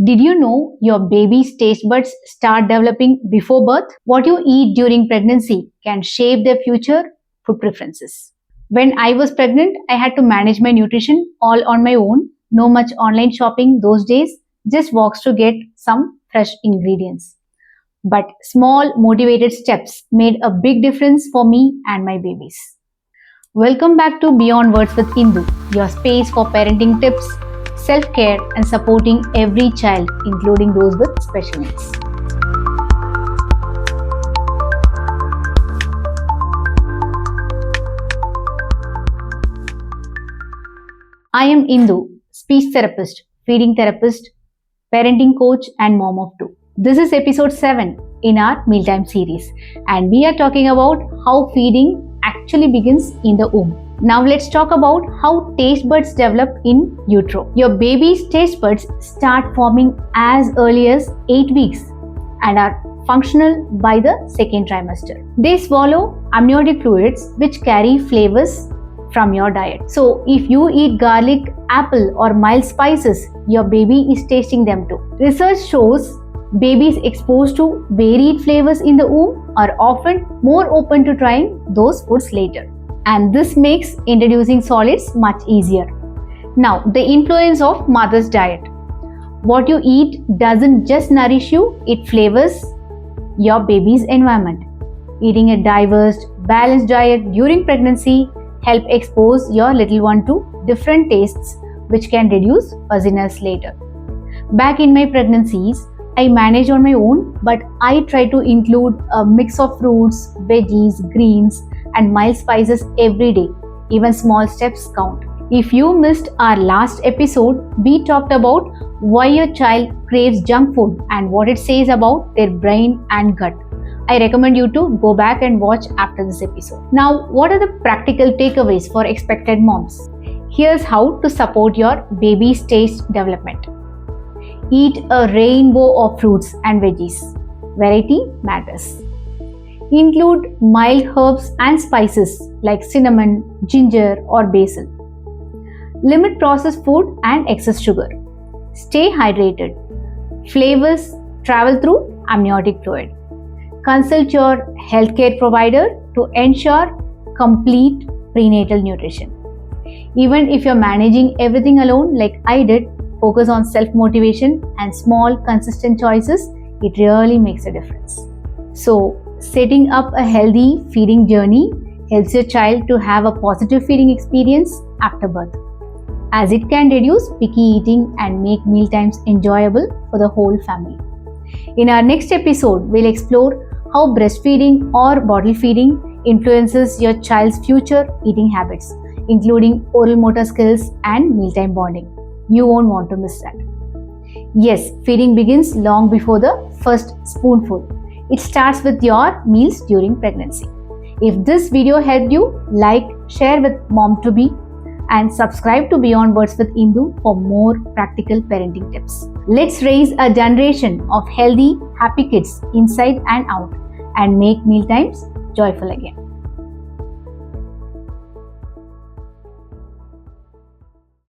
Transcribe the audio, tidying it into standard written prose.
Did you know your baby's taste buds start developing before birth? What you eat during pregnancy can shape their future food preferences. When I was pregnant, I had to manage my nutrition all on my own. No much online shopping those days, just walks to get some fresh ingredients. But small motivated steps made a big difference for me and my babies. Welcome back to Beyond Words with Indu, your space for parenting tips, self-care and supporting every child, including those with special needs. I am Indu, speech therapist, feeding therapist, parenting coach and mom of two. This is episode 7 in our Mealtime Series and we are talking about how feeding actually begins in the womb. Now let's talk about how taste buds develop in utero. Your baby's taste buds start forming as early as 8 weeks and are functional by the second trimester. They swallow amniotic fluids which carry flavors from your diet. So if you eat garlic, apple or mild spices, your baby is tasting them too. Research shows babies exposed to varied flavors in the womb are often more open to trying those foods later. And this makes introducing solids much easier. Now, the influence of mother's diet. What you eat doesn't just nourish you, it flavors your baby's environment. Eating a diverse, balanced diet during pregnancy help expose your little one to different tastes which can reduce fuzziness later. Back in my pregnancies, I manage on my own, but I try to include a mix of fruits, veggies, greens, and mild spices every day. Even small steps count. If you missed our last episode, we talked about why your child craves junk food and what it says about their brain and gut. I recommend you to go back and watch after this episode. Now, what are the practical takeaways for expectant moms? Here's how to support your baby's taste development. Eat a rainbow of fruits and veggies. Variety matters. Include mild herbs and spices like cinnamon, ginger or basil. Limit processed food and excess sugar. Stay hydrated. Flavors travel through amniotic fluid. Consult your healthcare provider to ensure complete prenatal nutrition. Even if you're managing everything alone like I did, focus on self-motivation and small consistent choices. It really makes a difference. So, setting up a healthy feeding journey helps your child to have a positive feeding experience after birth, as it can reduce picky eating and make mealtimes enjoyable for the whole family. In our next episode, we'll explore how breastfeeding or bottle feeding influences your child's future eating habits, including oral motor skills and mealtime bonding. You won't want to miss that. Yes, feeding begins long before the first spoonful. It starts with your meals during pregnancy. If this video helped you, like, share with mom-to-be and subscribe to Beyond Words with Indu for more practical parenting tips. Let's raise a generation of healthy, happy kids inside and out and make mealtimes joyful again.